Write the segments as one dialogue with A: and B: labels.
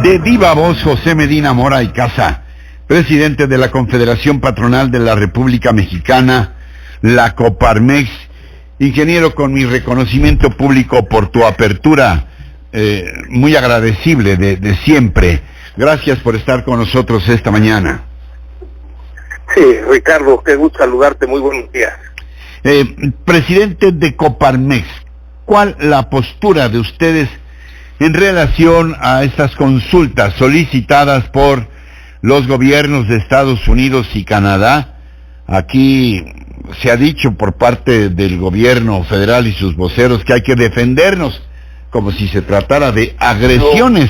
A: De viva voz, José Medina Mora y Casa, presidente de la Confederación Patronal de la República Mexicana, la Coparmex. Ingeniero, con mi reconocimiento público por tu apertura, muy agradecible de siempre. Gracias por estar con nosotros esta mañana.
B: Sí, Ricardo, qué gusto saludarte, muy buenos días.
A: Presidente de Coparmex, ¿cuál la postura de ustedes en relación a estas consultas solicitadas por los gobiernos de Estados Unidos y Canadá? Aquí se ha dicho por parte del gobierno federal y sus voceros que hay que defendernos, como si se tratara de agresiones.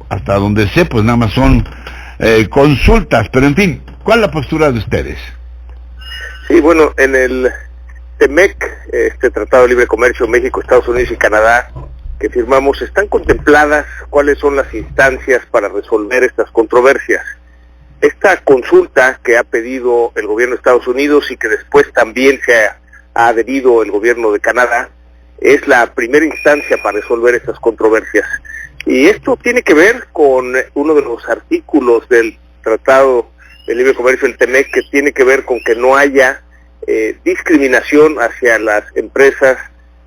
A: Hasta donde sé, pues nada más son consultas, pero en fin, ¿cuál es la postura de ustedes?
B: Sí, bueno, en el TEMEC, este Tratado de Libre Comercio México, Estados Unidos y Canadá, que firmamos, están contempladas cuáles son las instancias para resolver estas controversias. Esta consulta que ha pedido el gobierno de Estados Unidos y que después también ha adherido el gobierno de Canadá, es la primera instancia para resolver estas controversias. Y esto tiene que ver con uno de los artículos del Tratado de Libre Comercio del TEMEC, que tiene que ver con que no haya discriminación hacia las empresas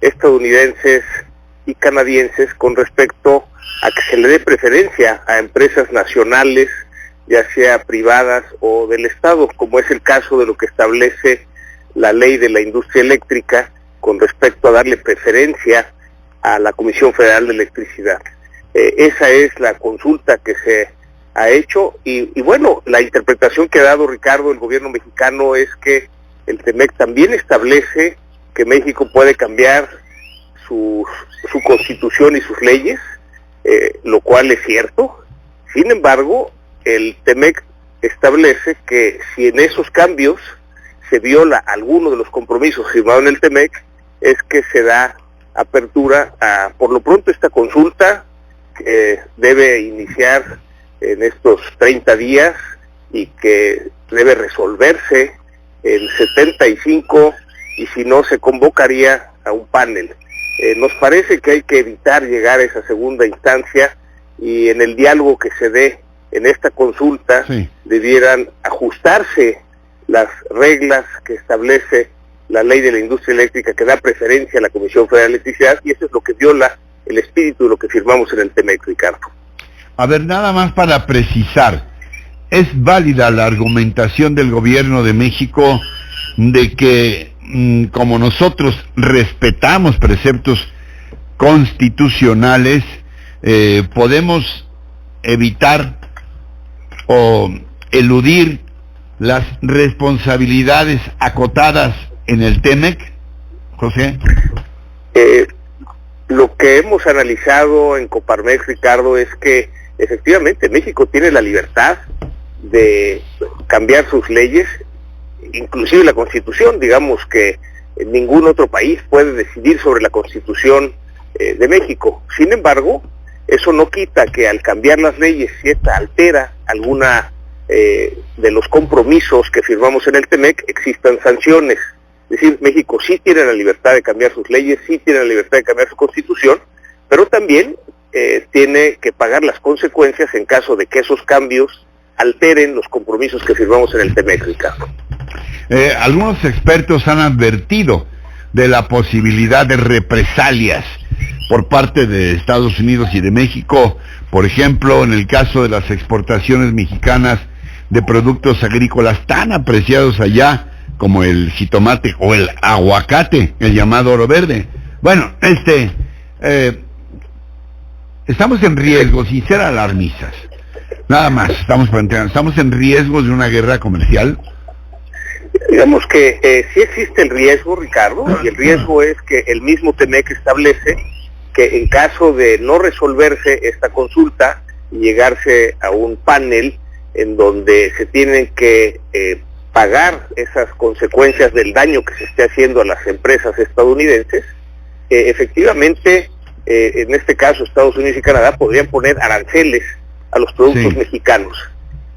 B: estadounidenses y canadienses con respecto a que se le dé preferencia a empresas nacionales, ya sea privadas o del Estado, como es el caso de lo que establece la ley de la industria eléctrica con respecto a darle preferencia a la Comisión Federal de Electricidad. Esa es la consulta que se ha hecho y bueno, la interpretación que ha dado, Ricardo, el gobierno mexicano es que el TEMEC también establece que México puede cambiar su constitución y sus leyes, lo cual es cierto. Sin embargo, el TEMEC establece que si en esos cambios se viola alguno de los compromisos firmados en el TEMEC, es que se da apertura a, por lo pronto, esta consulta que debe iniciar en estos 30 días y que debe resolverse en 75, y si no, se convocaría a un panel. Nos parece que hay que evitar llegar a esa segunda instancia, y en el diálogo que se dé en esta consulta debieran ajustarse las reglas que establece la ley de la industria eléctrica, que da preferencia a la Comisión Federal de Electricidad, y eso es lo que viola el espíritu de lo que firmamos en el TEMEC, Ricardo.
A: A ver, nada más para precisar, ¿es válida la argumentación del gobierno de México de que como nosotros respetamos preceptos constitucionales, podemos evitar o eludir las responsabilidades acotadas en el TEMEC, José?
B: Lo que hemos analizado en Coparmex, Ricardo, es que efectivamente México tiene la libertad de cambiar sus leyes, inclusive la Constitución. Digamos que ningún otro país puede decidir sobre la Constitución de México. Sin embargo, eso no quita que al cambiar las leyes, si esta altera alguna de los compromisos que firmamos en el TEMEC, existan sanciones. Es decir, México sí tiene la libertad de cambiar sus leyes, sí tiene la libertad de cambiar su Constitución, pero también tiene que pagar las consecuencias en caso de que esos cambios alteren los compromisos que firmamos en el TEMEC, Ricardo.
A: Algunos expertos han advertido de la posibilidad de represalias por parte de Estados Unidos y de México, por ejemplo, en el caso de las exportaciones mexicanas de productos agrícolas tan apreciados allá como el jitomate o el aguacate, el llamado oro verde. Bueno, estamos en riesgo, sin ser alarmistas, nada más, estamos en riesgo de una guerra comercial.
B: Digamos que sí existe el riesgo, Ricardo, y el riesgo es que el mismo TEMEC establece que en caso de no resolverse esta consulta y llegarse a un panel en donde se tienen que pagar esas consecuencias del daño que se esté haciendo a las empresas estadounidenses, efectivamente, en este caso Estados Unidos y Canadá podrían poner aranceles a los productos mexicanos.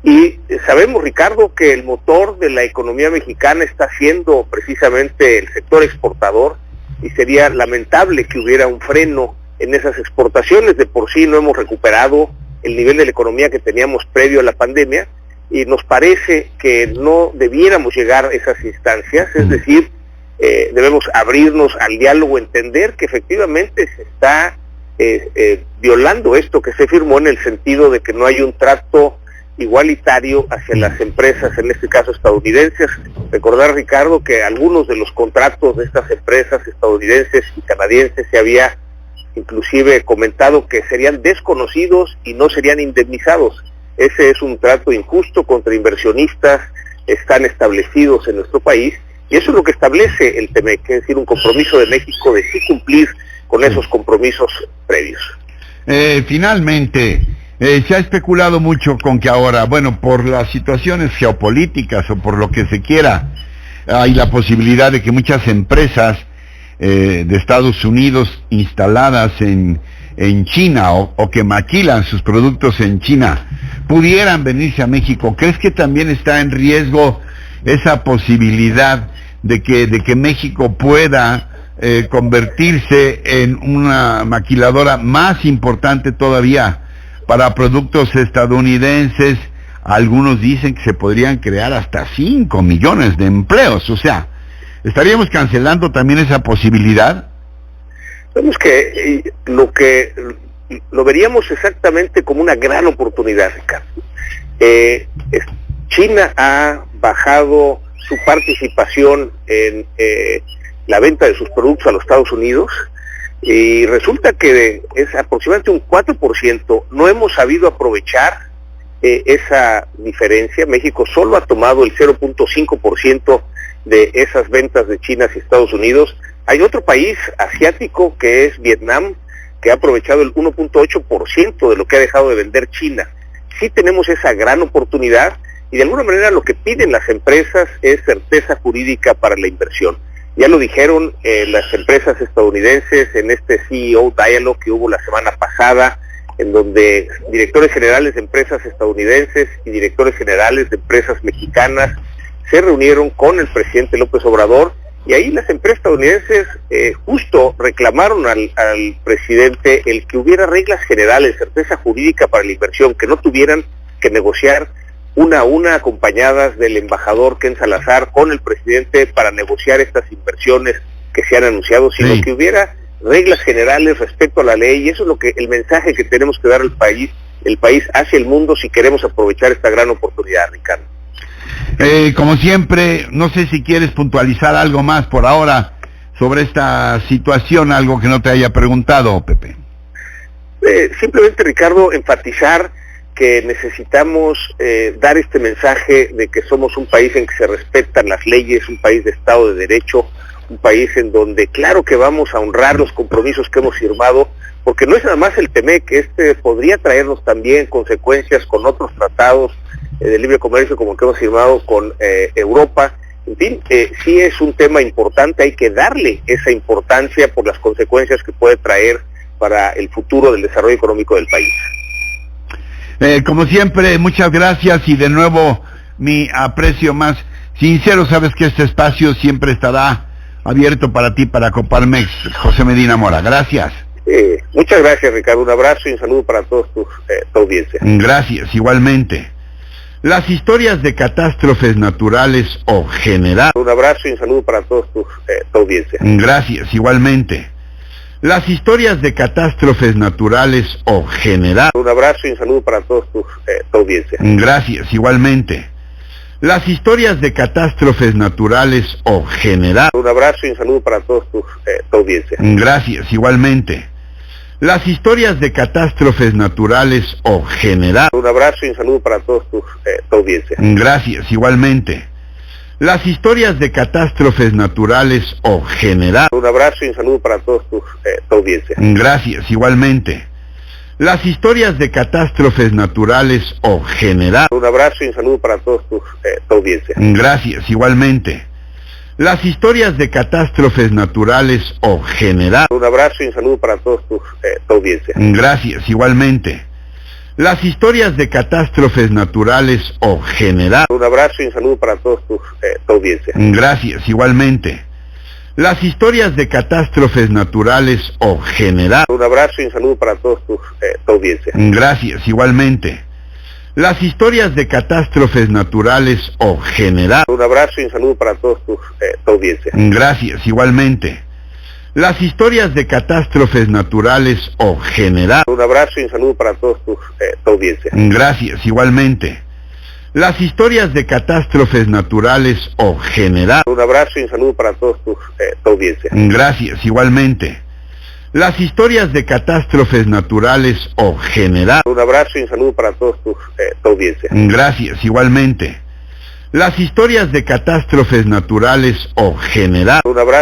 B: Y sabemos, Ricardo, que el motor de la economía mexicana está siendo precisamente el sector exportador, y sería lamentable que hubiera un freno en esas exportaciones. De por sí no hemos recuperado el nivel de la economía que teníamos previo a la pandemia, y nos parece que no debiéramos llegar a esas instancias, es decir, debemos abrirnos al diálogo, entender que efectivamente se está violando esto que se firmó, en el sentido de que no hay un trato igualitario hacia las empresas, en este caso estadounidenses. Recordar, Ricardo, que algunos de los contratos de estas empresas estadounidenses y canadienses se había inclusive comentado que serían desconocidos y no serían indemnizados. Ese es un trato injusto contra inversionistas, están establecidos en nuestro país, y eso es lo que establece el TEMEC, es decir, un compromiso de México de sí cumplir con esos compromisos previos.
A: Finalmente, se ha especulado mucho con que ahora, bueno, por las situaciones geopolíticas o por lo que se quiera, hay la posibilidad de que muchas empresas de Estados Unidos instaladas en China o que maquilan sus productos en China pudieran venirse a México. ¿Crees que también está en riesgo esa posibilidad de que México pueda convertirse en una maquiladora más importante todavía para productos estadounidenses? Algunos dicen que se podrían crear hasta 5 millones de empleos. O sea, ¿estaríamos cancelando también esa posibilidad?
B: Vemos que lo veríamos exactamente como una gran oportunidad, Ricardo. China ha bajado su participación en la venta de sus productos a los Estados Unidos, y resulta que es aproximadamente un 4%. No hemos sabido aprovechar esa diferencia. México solo ha tomado el 0.5% de esas ventas de China hacia Estados Unidos. Hay otro país asiático, que es Vietnam, que ha aprovechado el 1.8% de lo que ha dejado de vender China. Sí tenemos esa gran oportunidad, y de alguna manera lo que piden las empresas es certeza jurídica para la inversión. Ya lo dijeron las empresas estadounidenses en este CEO Dialogue que hubo la semana pasada, en donde directores generales de empresas estadounidenses y directores generales de empresas mexicanas se reunieron con el presidente López Obrador, y ahí las empresas estadounidenses justo reclamaron al presidente el que hubiera reglas generales, certeza jurídica para la inversión, que no tuvieran que negociar una a una, acompañadas del embajador Ken Salazar con el presidente para negociar estas inversiones que se han anunciado, sino que hubiera reglas generales respecto a la ley. Y eso es el mensaje que tenemos que dar al país, el país hacia el mundo, si queremos aprovechar esta gran oportunidad, Ricardo.
A: Como siempre, no sé si quieres puntualizar algo más por ahora sobre esta situación, algo que no te haya preguntado, Pepe.
B: Simplemente, Ricardo, enfatizar que necesitamos dar este mensaje de que somos un país en que se respetan las leyes, un país de Estado de Derecho, un país en donde claro que vamos a honrar los compromisos que hemos firmado, porque no es nada más el TEMEC, podría traernos también consecuencias con otros tratados de libre comercio como el que hemos firmado con Europa. En fin, sí es un tema importante, hay que darle esa importancia por las consecuencias que puede traer para el futuro del desarrollo económico del país.
A: Como siempre, muchas gracias, y de nuevo mi aprecio más sincero. Sabes que este espacio siempre estará abierto para ti, para Coparmex. José Medina Mora, gracias.
B: Muchas gracias, Ricardo, un abrazo y un saludo para todos tu audiencia.
A: Gracias, igualmente. Las historias de catástrofes naturales o generales.
B: Un abrazo y un saludo para todos tu audiencia.
A: Gracias, igualmente. Las historias de catástrofes naturales o generales.
B: Un abrazo y un saludo para todos tu audiencia.
A: Gracias, igualmente. Las historias de catástrofes naturales o generales.
B: Un abrazo y un saludo para todos tu audiencia.
A: Gracias, igualmente. Las historias de catástrofes naturales o generales.
B: Un abrazo y un saludo para todos tu audiencia.
A: Gracias, igualmente. Las historias de catástrofes naturales o generales.
B: Un abrazo y un saludo para todos tu audiencia.
A: Gracias, igualmente. Las historias de catástrofes naturales o generales.
B: Un abrazo y un saludo para todos tu audiencia.
A: Gracias, igualmente. Las historias de catástrofes naturales o generales.
B: Un abrazo y un saludo para todos tu audiencia.
A: Gracias, igualmente. Las historias de catástrofes naturales o generales.
B: Un abrazo y un saludo para todos tu audiencia.
A: Gracias, igualmente. Las historias de catástrofes naturales o generales.
B: Un abrazo y un saludo para todos tu audiencia.
A: Gracias, igualmente. Las historias de catástrofes naturales o generales.
B: Un abrazo y un saludo para todos tu audiencia.
A: Gracias, igualmente. Las historias de catástrofes naturales o generales.
B: Un abrazo y un saludo para todos tu audiencia.
A: Gracias, igualmente. Las historias de catástrofes naturales o generales.
B: Un abrazo y un saludo para todos tu audiencia.
A: Gracias, igualmente. Las historias de catástrofes naturales o generales.
B: Un abrazo y un saludo para todos tu audiencia.
A: Gracias, igualmente. Las historias de catástrofes naturales o generales.
B: Un abrazo.